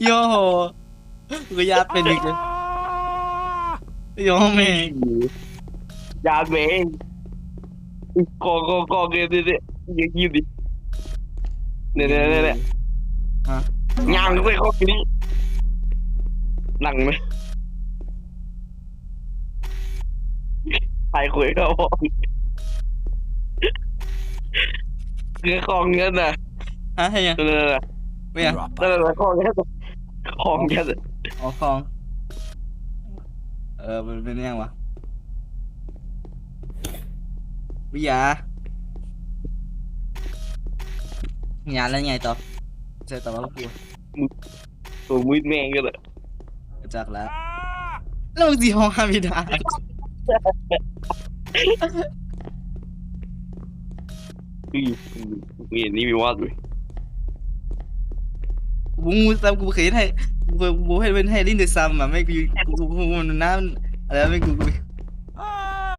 โย่กูยาเป็นอีกเลยโย่แม่ง ยาเมงกอเกเนี่ยยิงยิงดิเนี่ยฮะยางด้วยข้อนี้หนังไหมใครคุยเขาบอกคือของเงี้ยน่ะฮะให้ยังนั่นน่ะ ไม่ยัง นั่นน่ะของเงี้ยของเงี้ย อ๋อคองมันเป็นยังวะวิยางานแล้วไงต่อเจอต่อว่ากู ตัวมืดแม่งกันเลย จากแล้วแล้วมึงสีห้องห้ามไม่ได้มีนี่มีวาดด้วย กูซ้ำกูเคยให้กูให้เป็นให้ลิ้นเดือดซ้ำอ่ะไม่กูมันน้ำอะไรไม่กู